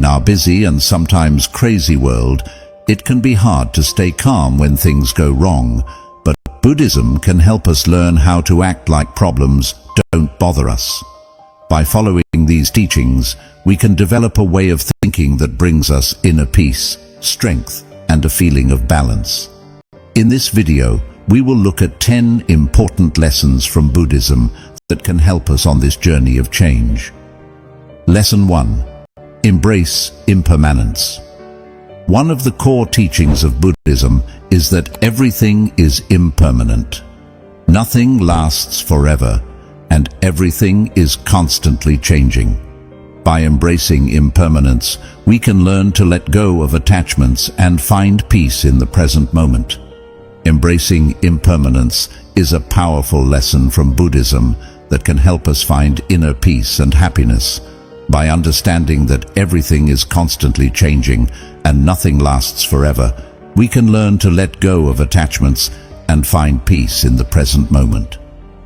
our busy and sometimes crazy world, it can be hard to stay calm when things go wrong, but Buddhism can help us learn how to act like problems don't bother us. By following these teachings, we can develop a way of thinking that brings us inner peace, strength, and a feeling of balance. In this video, we will look at 10 important lessons from Buddhism that can help us on this journey of change. Lesson 1. Embrace impermanence. One of the core teachings of Buddhism is that everything is impermanent. Nothing lasts forever, and everything is constantly changing. By embracing impermanence, we can learn to let go of attachments and find peace in the present moment. Embracing impermanence is a powerful lesson from Buddhism that can help us find inner peace and happiness. By understanding that everything is constantly changing and nothing lasts forever, we can learn to let go of attachments and find peace in the present moment.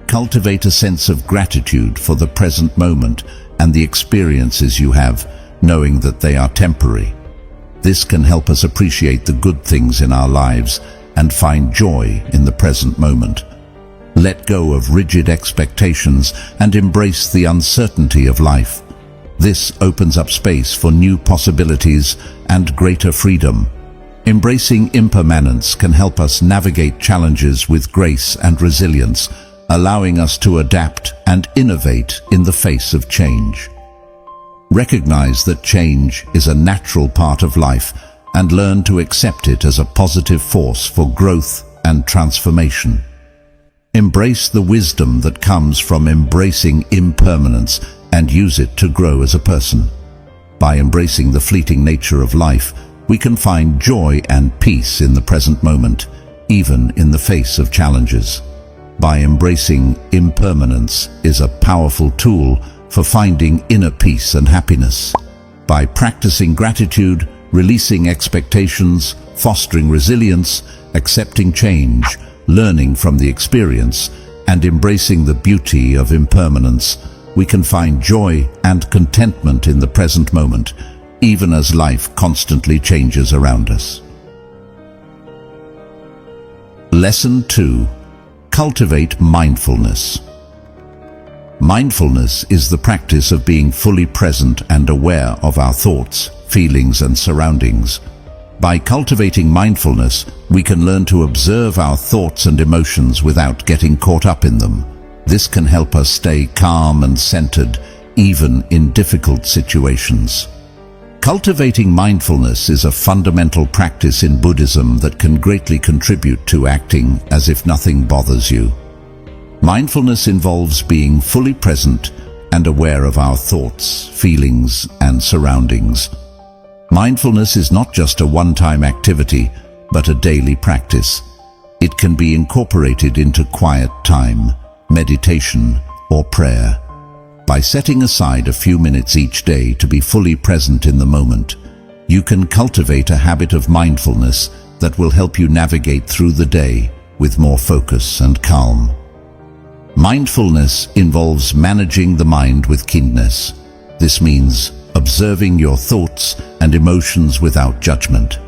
Cultivate a sense of gratitude for the present moment and the experiences you have, knowing that they are temporary. This can help us appreciate the good things in our lives and find joy in the present moment. Let go of rigid expectations and embrace the uncertainty of life. This opens up space for new possibilities and greater freedom. Embracing impermanence can help us navigate challenges with grace and resilience, allowing us to adapt and innovate in the face of change. Recognize that change is a natural part of life and learn to accept it as a positive force for growth and transformation. Embrace the wisdom that comes from embracing impermanence and use it to grow as a person. By embracing the fleeting nature of life, we can find joy and peace in the present moment, even in the face of challenges. By embracing impermanence is a powerful tool for finding inner peace and happiness. By practicing gratitude, releasing expectations, fostering resilience, accepting change, learning from the experience, and embracing the beauty of impermanence, we can find joy and contentment in the present moment, even as life constantly changes around us. Lesson 2. Cultivate mindfulness. Mindfulness is the practice of being fully present and aware of our thoughts, feelings, and surroundings. By cultivating mindfulness, we can learn to observe our thoughts and emotions without getting caught up in them. This can help us stay calm and centered, even in difficult situations. Cultivating mindfulness is a fundamental practice in Buddhism that can greatly contribute to acting as if nothing bothers you. Mindfulness involves being fully present and aware of our thoughts, feelings, and surroundings. Mindfulness is not just a one-time activity, but a daily practice. It can be incorporated into quiet time, meditation, or prayer. By setting aside a few minutes each day to be fully present in the moment, you can cultivate a habit of mindfulness that will help you navigate through the day with more focus and calm. Mindfulness involves managing the mind with keenness. This means observing your thoughts and emotions without judgment.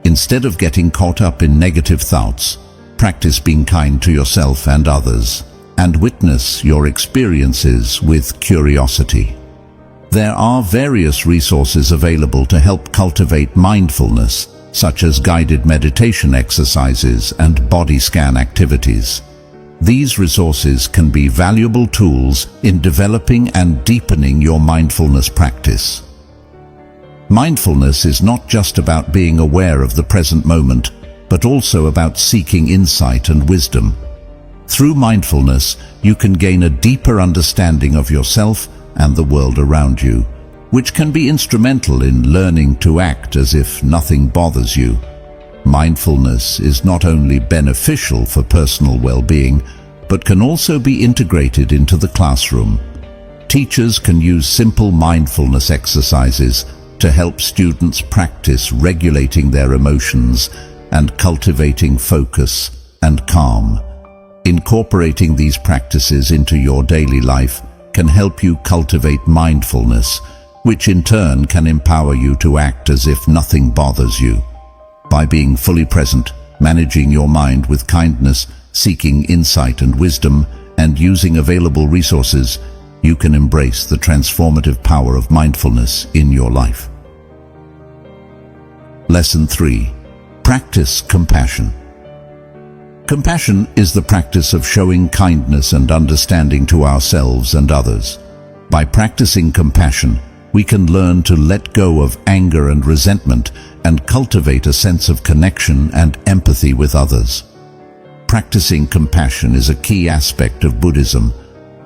Instead of getting caught up in negative thoughts, practice being kind to yourself and others, and witness your experiences with curiosity. There are various resources available to help cultivate mindfulness, such as guided meditation exercises and body scan activities. These resources can be valuable tools in developing and deepening your mindfulness practice. Mindfulness is not just about being aware of the present moment, but also about seeking insight and wisdom. Through mindfulness, you can gain a deeper understanding of yourself and the world around you, which can be instrumental in learning to act as if nothing bothers you. Mindfulness is not only beneficial for personal well-being, but can also be integrated into the classroom. Teachers can use simple mindfulness exercises to help students practice regulating their emotions and cultivating focus and calm. Incorporating these practices into your daily life can help you cultivate mindfulness which in turn can empower you to act as if nothing bothers you. By being fully present, managing your mind with kindness, seeking insight and wisdom, and using available resources, you can embrace the transformative power of mindfulness in your life. Lesson 3. Practice compassion. Compassion is the practice of showing kindness and understanding to ourselves and others. By practicing compassion, we can learn to let go of anger and resentment and cultivate a sense of connection and empathy with others. Practicing compassion is a key aspect of Buddhism,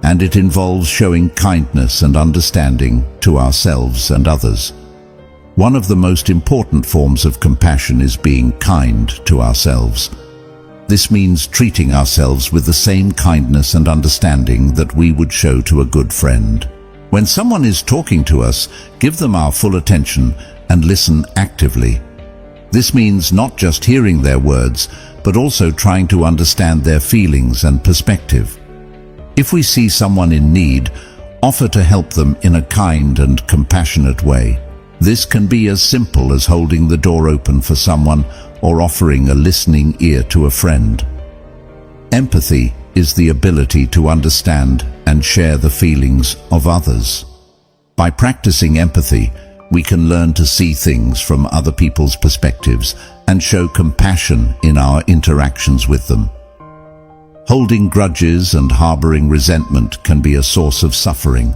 and it involves showing kindness and understanding to ourselves and others. One of the most important forms of compassion is being kind to ourselves. This means treating ourselves with the same kindness and understanding that we would show to a good friend. When someone is talking to us, give them our full attention and listen actively. This means not just hearing their words, but also trying to understand their feelings and perspective. If we see someone in need, offer to help them in a kind and compassionate way. This can be as simple as holding the door open for someone or offering a listening ear to a friend. Empathy is the ability to understand and share the feelings of others. By practicing empathy, we can learn to see things from other people's perspectives and show compassion in our interactions with them. Holding grudges and harboring resentment can be a source of suffering.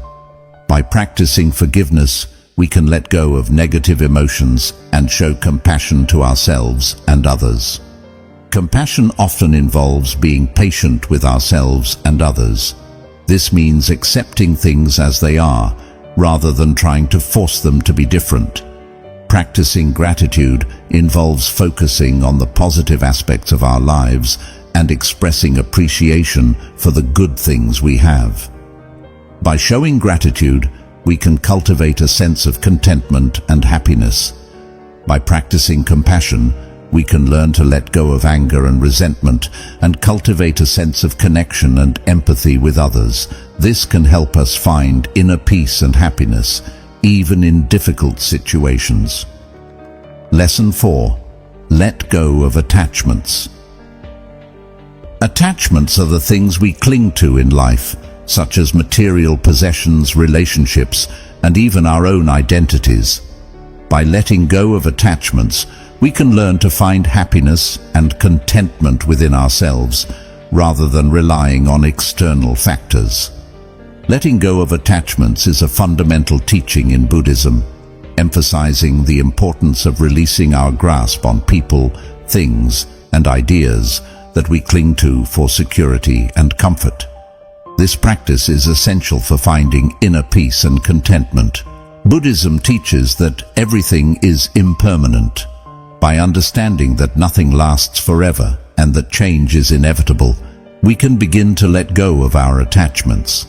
By practicing forgiveness, we can let go of negative emotions and show compassion to ourselves and others. Compassion often involves being patient with ourselves and others. This means accepting things as they are, rather than trying to force them to be different. Practicing gratitude involves focusing on the positive aspects of our lives and expressing appreciation for the good things we have. By showing gratitude, we can cultivate a sense of contentment and happiness. By practicing compassion, we can learn to let go of anger and resentment and cultivate a sense of connection and empathy with others. This can help us find inner peace and happiness, even in difficult situations. Lesson 4. Let go of attachments. Attachments are the things we cling to in life, such as material possessions, relationships, and even our own identities. By letting go of attachments, we can learn to find happiness and contentment within ourselves, rather than relying on external factors. Letting go of attachments is a fundamental teaching in Buddhism, emphasizing the importance of releasing our grasp on people, things, and ideas that we cling to for security and comfort. This practice is essential for finding inner peace and contentment. Buddhism teaches that everything is impermanent. By understanding that nothing lasts forever and that change is inevitable, we can begin to let go of our attachments.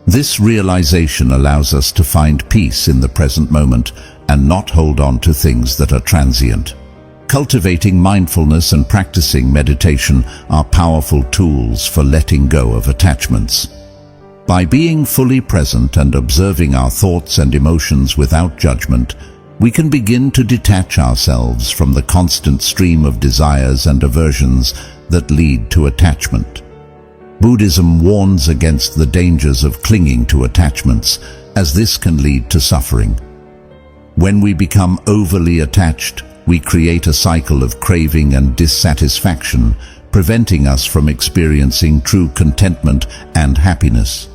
This realization allows us to find peace in the present moment and not hold on to things that are transient. Cultivating mindfulness and practicing meditation are powerful tools for letting go of attachments. By being fully present and observing our thoughts and emotions without judgment, we can begin to detach ourselves from the constant stream of desires and aversions that lead to attachment. Buddhism warns against the dangers of clinging to attachments, as this can lead to suffering. When we become overly attached, we create a cycle of craving and dissatisfaction, preventing us from experiencing true contentment and happiness.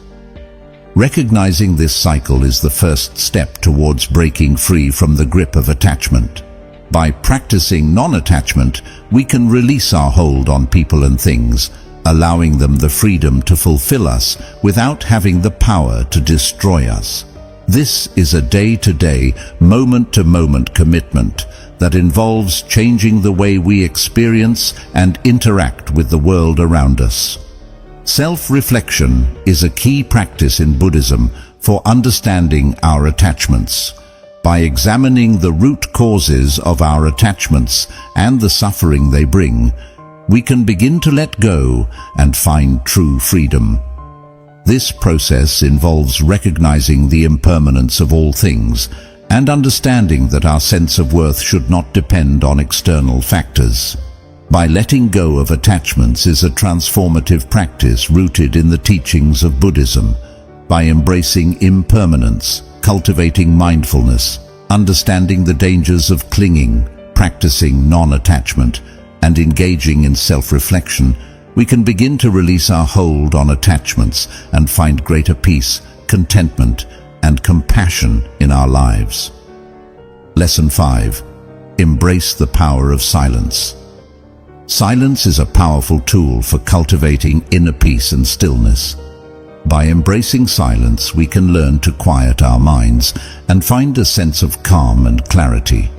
Recognizing this cycle is the first step towards breaking free from the grip of attachment. By practicing non-attachment, we can release our hold on people and things, allowing them the freedom to fulfill us without having the power to destroy us. This is a day-to-day, moment-to-moment commitment that involves changing the way we experience and interact with the world around us. Self-reflection is a key practice in Buddhism for understanding our attachments. By examining the root causes of our attachments and the suffering they bring, we can begin to let go and find true freedom. This process involves recognizing the impermanence of all things and understanding that our sense of worth should not depend on external factors. By letting go of attachments is a transformative practice rooted in the teachings of Buddhism. By embracing impermanence, cultivating mindfulness, understanding the dangers of clinging, practicing non-attachment, and engaging in self-reflection, we can begin to release our hold on attachments and find greater peace, contentment, and compassion in our lives. Lesson 5. Embrace the power of silence. Silence is a powerful tool for cultivating inner peace and stillness. By embracing silence, we can learn to quiet our minds and find a sense of calm and clarity.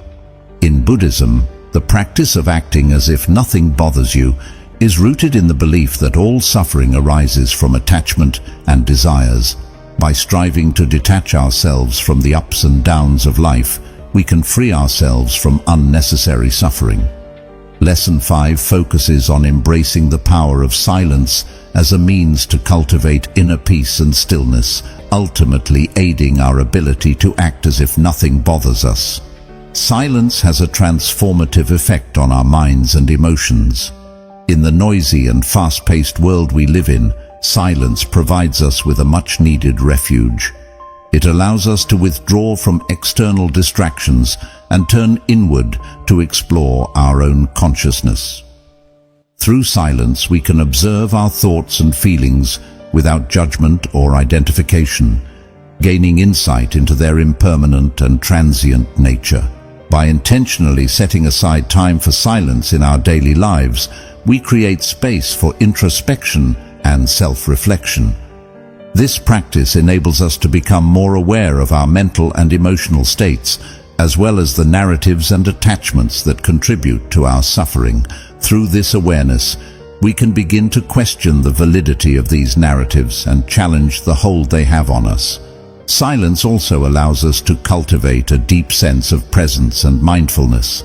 In Buddhism, the practice of acting as if nothing bothers you is rooted in the belief that all suffering arises from attachment and desires. By striving to detach ourselves from the ups and downs of life, we can free ourselves from unnecessary suffering. Lesson 5 focuses on embracing the power of silence as a means to cultivate inner peace and stillness, ultimately aiding our ability to act as if nothing bothers us. Silence has a transformative effect on our minds and emotions. In the noisy and fast-paced world we live in, silence provides us with a much-needed refuge. It allows us to withdraw from external distractions and turn inward to explore our own consciousness. Through silence, we can observe our thoughts and feelings without judgment or identification, gaining insight into their impermanent and transient nature. By intentionally setting aside time for silence in our daily lives, we create space for introspection and self-reflection. This practice enables us to become more aware of our mental and emotional states, as well as the narratives and attachments that contribute to our suffering. Through this awareness, we can begin to question the validity of these narratives and challenge the hold they have on us. Silence also allows us to cultivate a deep sense of presence and mindfulness.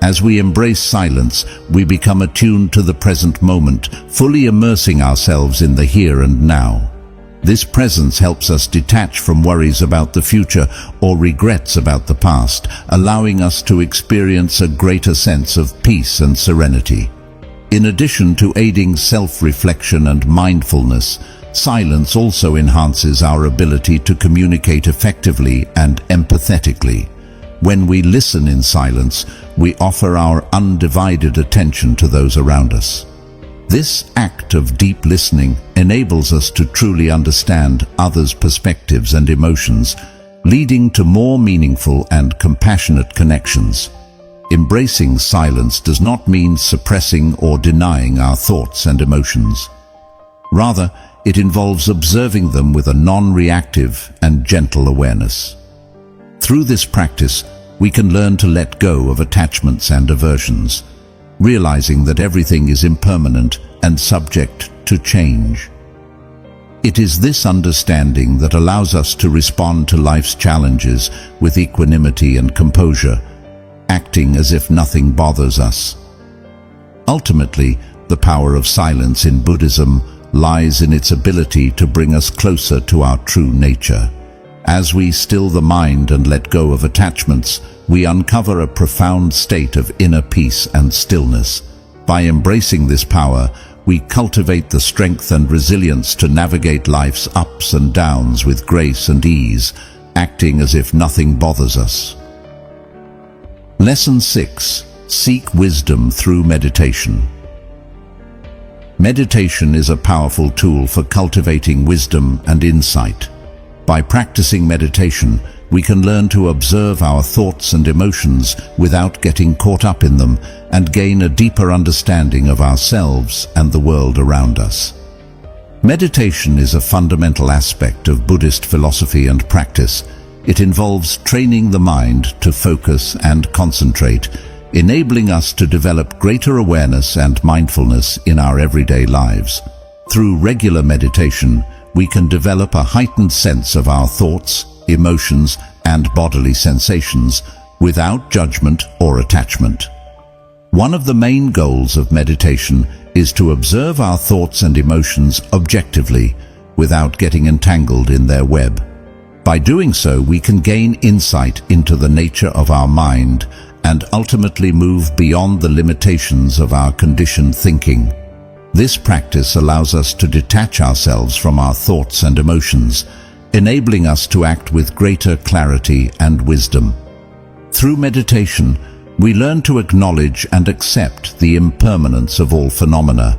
As we embrace silence, we become attuned to the present moment, fully immersing ourselves in the here and now. This presence helps us detach from worries about the future or regrets about the past, allowing us to experience a greater sense of peace and serenity. In addition to aiding self-reflection and mindfulness, silence also enhances our ability to communicate effectively and empathetically. When we listen in silence, we offer our undivided attention to those around us. This act of deep listening enables us to truly understand others' perspectives and emotions, leading to more meaningful and compassionate connections. Embracing silence does not mean suppressing or denying our thoughts and emotions. Rather, it involves observing them with a non-reactive and gentle awareness. Through this practice, we can learn to let go of attachments and aversions, realizing that everything is impermanent and subject to change. It is this understanding that allows us to respond to life's challenges with equanimity and composure, acting as if nothing bothers us. Ultimately, the power of silence in Buddhism lies in its ability to bring us closer to our true nature. As we still the mind and let go of attachments, we uncover a profound state of inner peace and stillness. By embracing this power, we cultivate the strength and resilience to navigate life's ups and downs with grace and ease, acting as if nothing bothers us. Lesson 6. Seek wisdom through meditation. Meditation is a powerful tool for cultivating wisdom and insight. By practicing meditation, we can learn to observe our thoughts and emotions without getting caught up in them and gain a deeper understanding of ourselves and the world around us. Meditation is a fundamental aspect of Buddhist philosophy and practice. It involves training the mind to focus and concentrate, enabling us to develop greater awareness and mindfulness in our everyday lives. Through regular meditation, we can develop a heightened sense of our thoughts, emotions, and bodily sensations without judgment or attachment. One of the main goals of meditation is to observe our thoughts and emotions objectively, without getting entangled in their web. By doing so, we can gain insight into the nature of our mind and ultimately move beyond the limitations of our conditioned thinking. This practice allows us to detach ourselves from our thoughts and emotions, enabling us to act with greater clarity and wisdom. Through meditation, we learn to acknowledge and accept the impermanence of all phenomena,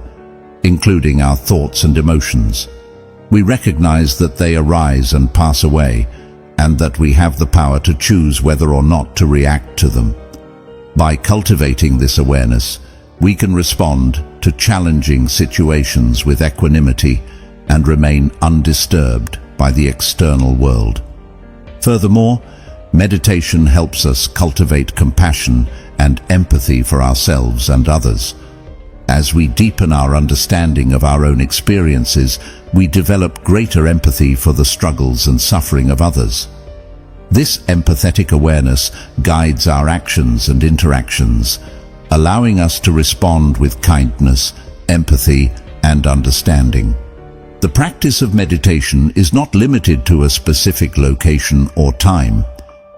including our thoughts and emotions. We recognize that they arise and pass away, and that we have the power to choose whether or not to react to them. By cultivating this awareness, we can respond to challenging situations with equanimity and remain undisturbed by the external world. Furthermore, meditation helps us cultivate compassion and empathy for ourselves and others. As we deepen our understanding of our own experiences, we develop greater empathy for the struggles and suffering of others. This empathetic awareness guides our actions and interactions, allowing us to respond with kindness, empathy, and understanding. The practice of meditation is not limited to a specific location or time.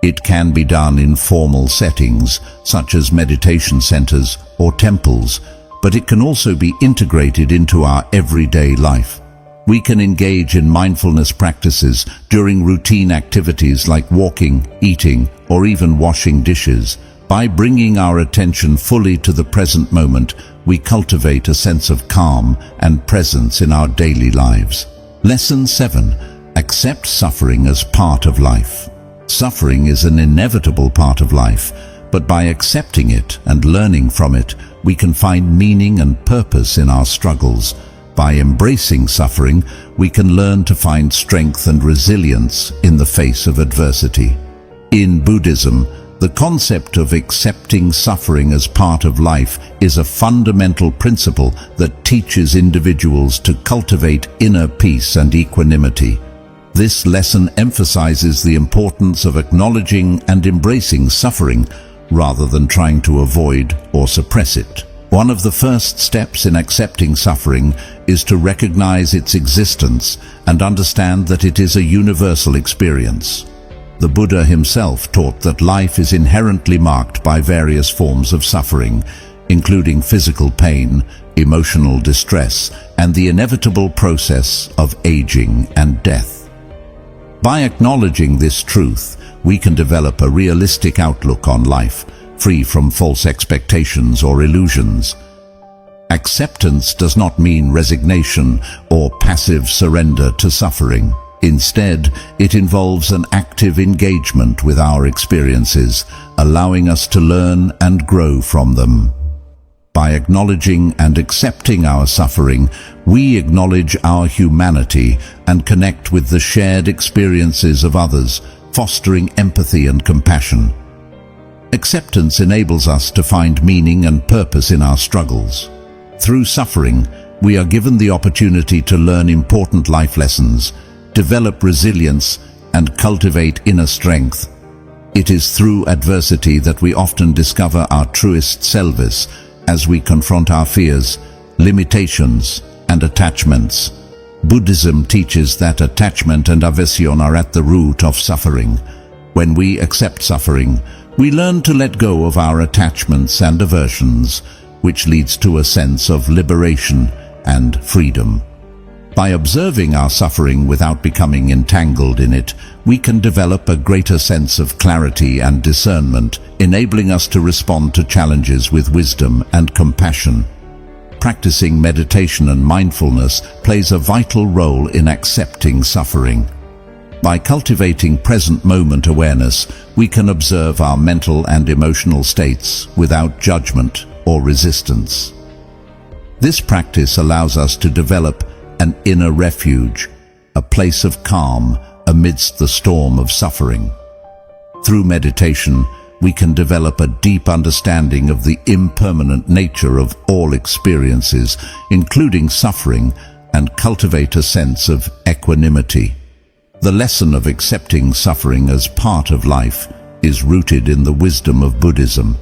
It can be done in formal settings, such as meditation centers or temples, but it can also be integrated into our everyday life. We can engage in mindfulness practices during routine activities like walking, eating, or even washing dishes. By bringing our attention fully to the present moment, we cultivate a sense of calm and presence in our daily lives. Lesson 7. Accept suffering as part of life. Suffering is an inevitable part of life, but by accepting it and learning from it, we can find meaning and purpose in our struggles. By embracing suffering, we can learn to find strength and resilience in the face of adversity. In Buddhism, the concept of accepting suffering as part of life is a fundamental principle that teaches individuals to cultivate inner peace and equanimity. This lesson emphasizes the importance of acknowledging and embracing suffering rather than trying to avoid or suppress it. One of the first steps in accepting suffering is to recognize its existence and understand that it is a universal experience. The Buddha himself taught that life is inherently marked by various forms of suffering, including physical pain, emotional distress, and the inevitable process of aging and death. By acknowledging this truth, we can develop a realistic outlook on life, free from false expectations or illusions. Acceptance does not mean resignation or passive surrender to suffering. Instead, it involves an active engagement with our experiences, allowing us to learn and grow from them. By acknowledging and accepting our suffering, we acknowledge our humanity and connect with the shared experiences of others, fostering empathy and compassion. Acceptance enables us to find meaning and purpose in our struggles. Through suffering, we are given the opportunity to learn important life lessons, develop resilience, and cultivate inner strength. It is through adversity that we often discover our truest selves as we confront our fears, limitations, and attachments. Buddhism teaches that attachment and aversion are at the root of suffering. When we accept suffering, we learn to let go of our attachments and aversions, which leads to a sense of liberation and freedom. By observing our suffering without becoming entangled in it, we can develop a greater sense of clarity and discernment, enabling us to respond to challenges with wisdom and compassion. Practicing meditation and mindfulness plays a vital role in accepting suffering. By cultivating present moment awareness, we can observe our mental and emotional states without judgment or resistance. This practice allows us to develop an inner refuge, a place of calm amidst the storm of suffering. Through meditation, we can develop a deep understanding of the impermanent nature of all experiences, including suffering, and cultivate a sense of equanimity. The lesson of accepting suffering as part of life is rooted in the wisdom of Buddhism.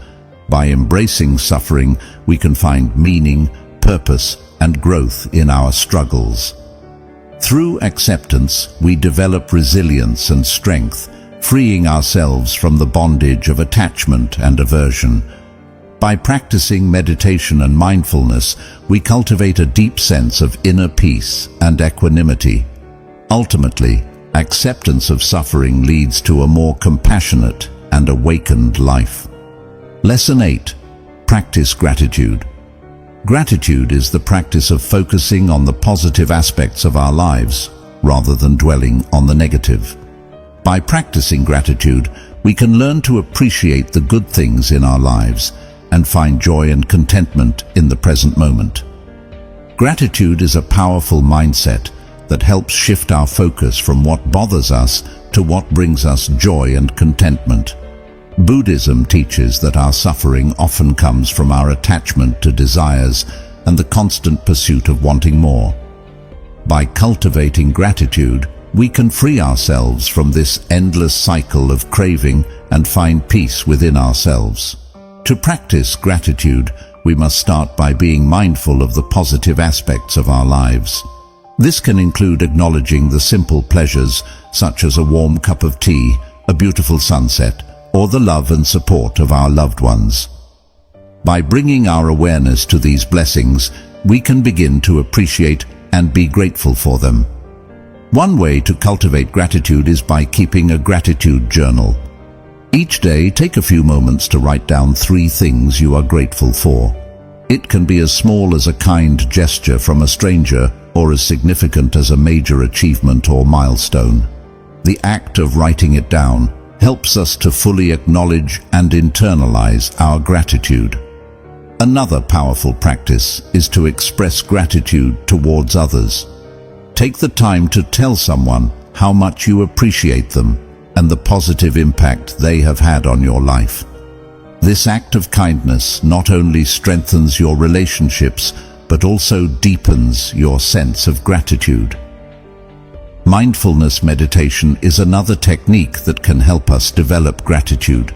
By embracing suffering, we can find meaning, purpose, and growth in our struggles. Through acceptance, we develop resilience and strength, freeing ourselves from the bondage of attachment and aversion. By practicing meditation and mindfulness, we cultivate a deep sense of inner peace and equanimity. Ultimately, acceptance of suffering leads to a more compassionate and awakened life. Lesson 8. Practice gratitude. Gratitude is the practice of focusing on the positive aspects of our lives, rather than dwelling on the negative. By practicing gratitude, we can learn to appreciate the good things in our lives and find joy and contentment in the present moment. Gratitude is a powerful mindset that helps shift our focus from what bothers us to what brings us joy and contentment. Buddhism teaches that our suffering often comes from our attachment to desires and the constant pursuit of wanting more. By cultivating gratitude, we can free ourselves from this endless cycle of craving and find peace within ourselves. To practice gratitude, we must start by being mindful of the positive aspects of our lives. This can include acknowledging the simple pleasures, such as a warm cup of tea, a beautiful sunset, or the love and support of our loved ones. By bringing our awareness to these blessings, we can begin to appreciate and be grateful for them. One way to cultivate gratitude is by keeping a gratitude journal. Each day, take a few moments to write down 3 things you are grateful for. It can be as small as a kind gesture from a stranger or as significant as a major achievement or milestone. The act of writing it down helps us to fully acknowledge and internalize our gratitude. Another powerful practice is to express gratitude towards others. Take the time to tell someone how much you appreciate them and the positive impact they have had on your life. This act of kindness not only strengthens your relationships, but also deepens your sense of gratitude. Mindfulness meditation is another technique that can help us develop gratitude.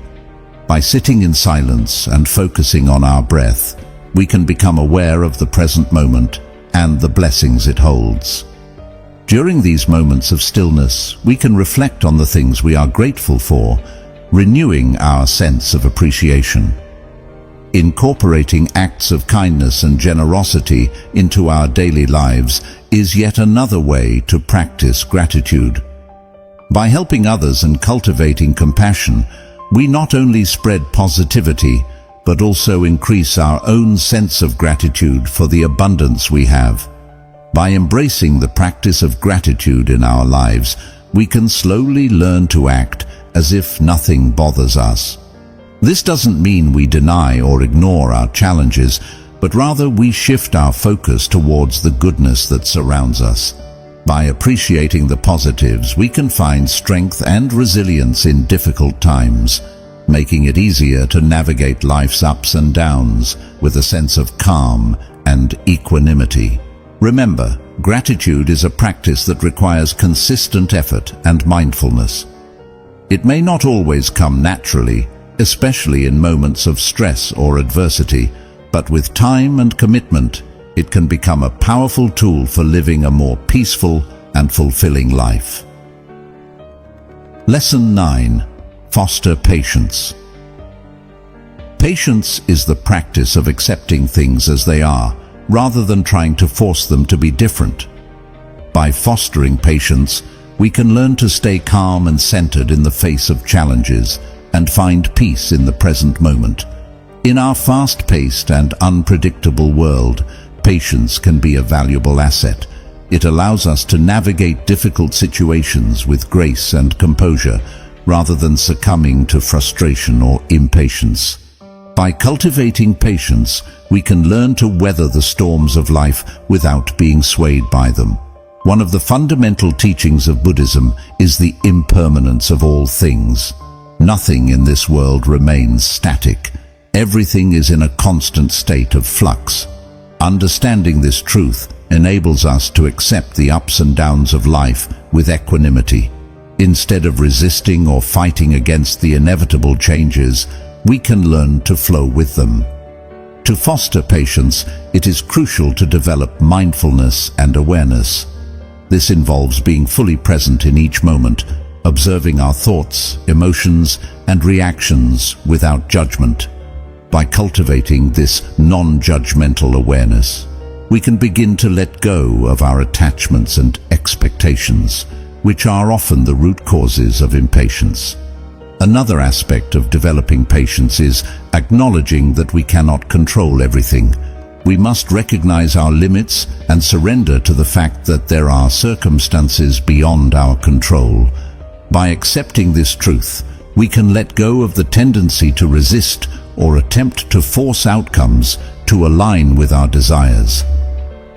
By sitting in silence and focusing on our breath, we can become aware of the present moment and the blessings it holds. During these moments of stillness, we can reflect on the things we are grateful for, renewing our sense of appreciation. Incorporating acts of kindness and generosity into our daily lives is yet another way to practice gratitude. By helping others and cultivating compassion, we not only spread positivity, but also increase our own sense of gratitude for the abundance we have. By embracing the practice of gratitude in our lives, we can slowly learn to act as if nothing bothers us. This doesn't mean we deny or ignore our challenges, but rather we shift our focus towards the goodness that surrounds us. By appreciating the positives, we can find strength and resilience in difficult times, making it easier to navigate life's ups and downs with a sense of calm and equanimity. Remember, gratitude is a practice that requires consistent effort and mindfulness. It may not always come naturally, especially in moments of stress or adversity, but with time and commitment, it can become a powerful tool for living a more peaceful and fulfilling life. Lesson 9. Foster patience. Patience is the practice of accepting things as they are, rather than trying to force them to be different. By fostering patience, we can learn to stay calm and centered in the face of challenges and find peace in the present moment. In our fast-paced and unpredictable world, patience can be a valuable asset. It allows us to navigate difficult situations with grace and composure, rather than succumbing to frustration or impatience. By cultivating patience, we can learn to weather the storms of life without being swayed by them. One of the fundamental teachings of Buddhism is the impermanence of all things. Nothing in this world remains static. Everything is in a constant state of flux. Understanding this truth enables us to accept the ups and downs of life with equanimity. Instead of resisting or fighting against the inevitable changes, we can learn to flow with them. To foster patience, it is crucial to develop mindfulness and awareness. This involves being fully present in each moment, observing our thoughts, emotions, and reactions without judgment. By cultivating this non-judgmental awareness, we can begin to let go of our attachments and expectations, which are often the root causes of impatience. Another aspect of developing patience is acknowledging that we cannot control everything. We must recognize our limits and surrender to the fact that there are circumstances beyond our control. By accepting this truth, we can let go of the tendency to resist or attempt to force outcomes to align with our desires.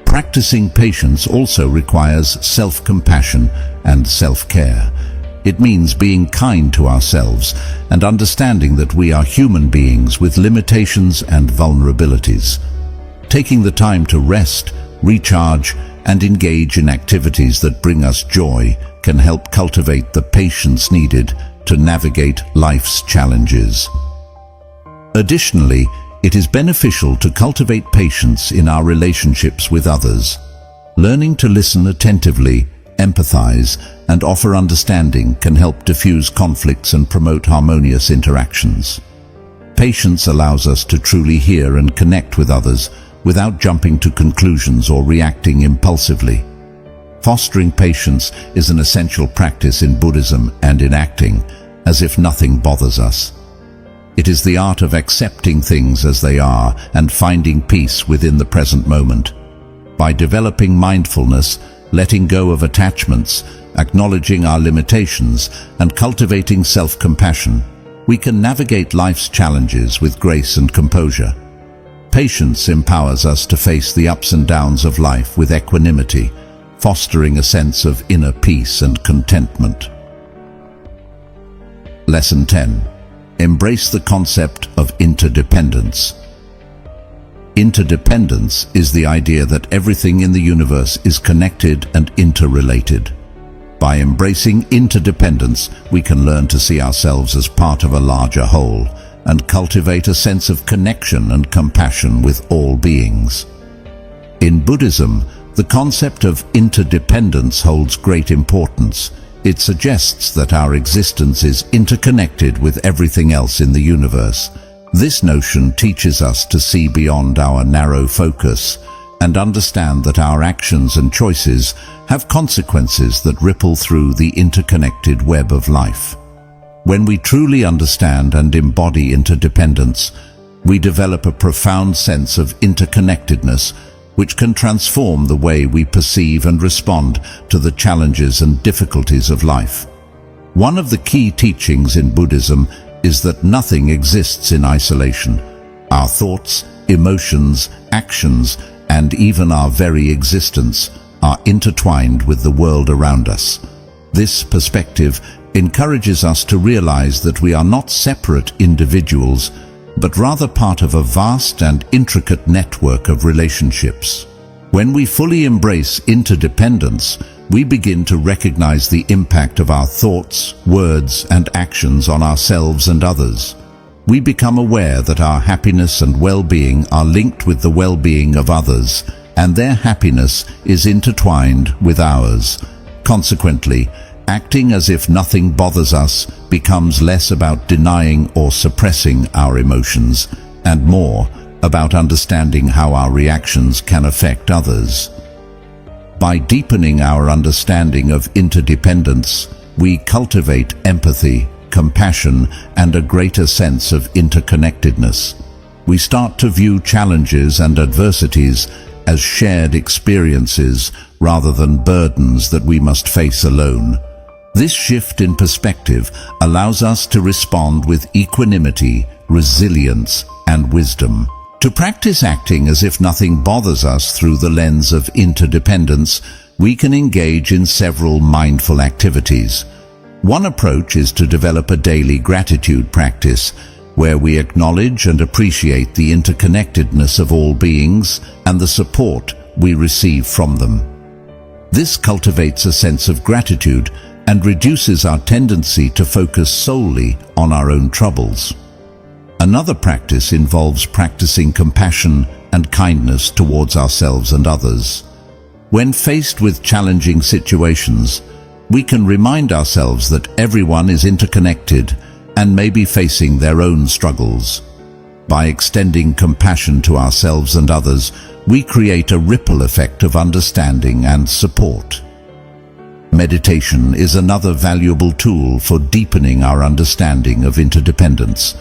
Practicing patience also requires self-compassion and self-care. It means being kind to ourselves and understanding that we are human beings with limitations and vulnerabilities. Taking the time to rest, recharge, and engage in activities that bring us joy can help cultivate the patience needed to navigate life's challenges. Additionally, it is beneficial to cultivate patience in our relationships with others. Learning to listen attentively, empathize, and offer understanding can help diffuse conflicts and promote harmonious interactions. Patience allows us to truly hear and connect with others without jumping to conclusions or reacting impulsively. Fostering patience is an essential practice in Buddhism and in acting as if nothing bothers us. It is the art of accepting things as they are and finding peace within the present moment. By developing mindfulness, letting go of attachments, acknowledging our limitations, and cultivating self-compassion, we can navigate life's challenges with grace and composure. Patience empowers us to face the ups and downs of life with equanimity, fostering a sense of inner peace and contentment. Lesson 10. Embrace the concept of interdependence. Interdependence is the idea that everything in the universe is connected and interrelated. By embracing interdependence, we can learn to see ourselves as part of a larger whole and cultivate a sense of connection and compassion with all beings. In Buddhism, the concept of interdependence holds great importance. It suggests that our existence is interconnected with everything else in the universe. This notion teaches us to see beyond our narrow focus and understand that our actions and choices have consequences that ripple through the interconnected web of life. When we truly understand and embody interdependence, we develop a profound sense of interconnectedness, which can transform the way we perceive and respond to the challenges and difficulties of life. One of the key teachings in Buddhism is that nothing exists in isolation. Our thoughts, emotions, actions, and even our very existence are intertwined with the world around us. This perspective encourages us to realize that we are not separate individuals, but rather part of a vast and intricate network of relationships. When we fully embrace interdependence, we begin to recognize the impact of our thoughts, words, and actions on ourselves and others. We become aware that our happiness and well-being are linked with the well-being of others, and their happiness is intertwined with ours. Consequently, acting as if nothing bothers us becomes less about denying or suppressing our emotions, and more about understanding how our reactions can affect others. By deepening our understanding of interdependence, we cultivate empathy, compassion, and a greater sense of interconnectedness. We start to view challenges and adversities as shared experiences rather than burdens that we must face alone. This shift in perspective allows us to respond with equanimity, resilience, and wisdom. To practice acting as if nothing bothers us through the lens of interdependence, we can engage in several mindful activities. One approach is to develop a daily gratitude practice, where we acknowledge and appreciate the interconnectedness of all beings and the support we receive from them. This cultivates a sense of gratitude and reduces our tendency to focus solely on our own troubles. Another practice involves practicing compassion and kindness towards ourselves and others. When faced with challenging situations, we can remind ourselves that everyone is interconnected and may be facing their own struggles. By extending compassion to ourselves and others, we create a ripple effect of understanding and support. Meditation is another valuable tool for deepening our understanding of interdependence.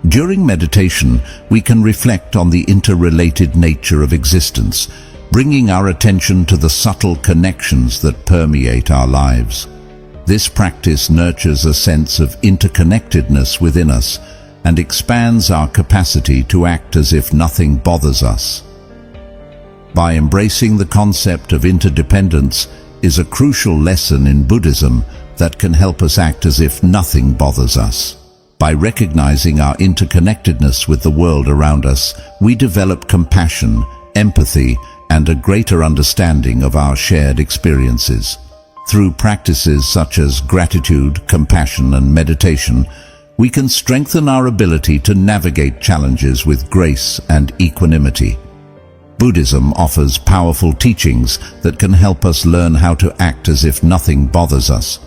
During meditation, we can reflect on the interrelated nature of existence, bringing our attention to the subtle connections that permeate our lives. This practice nurtures a sense of interconnectedness within us and expands our capacity to act as if nothing bothers us. By embracing the concept of interdependence is a crucial lesson in Buddhism that can help us act as if nothing bothers us. By recognizing our interconnectedness with the world around us, we develop compassion, empathy, and a greater understanding of our shared experiences. Through practices such as gratitude, compassion, and meditation, we can strengthen our ability to navigate challenges with grace and equanimity. Buddhism offers powerful teachings that can help us learn how to act as if nothing bothers us.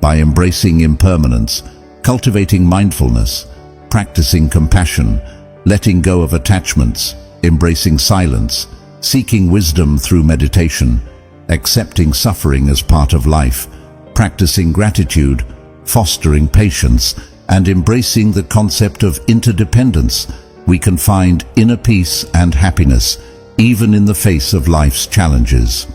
By embracing impermanence, cultivating mindfulness, practicing compassion, letting go of attachments, embracing silence, seeking wisdom through meditation, accepting suffering as part of life, practicing gratitude, fostering patience, and embracing the concept of interdependence, we can find inner peace and happiness even in the face of life's challenges.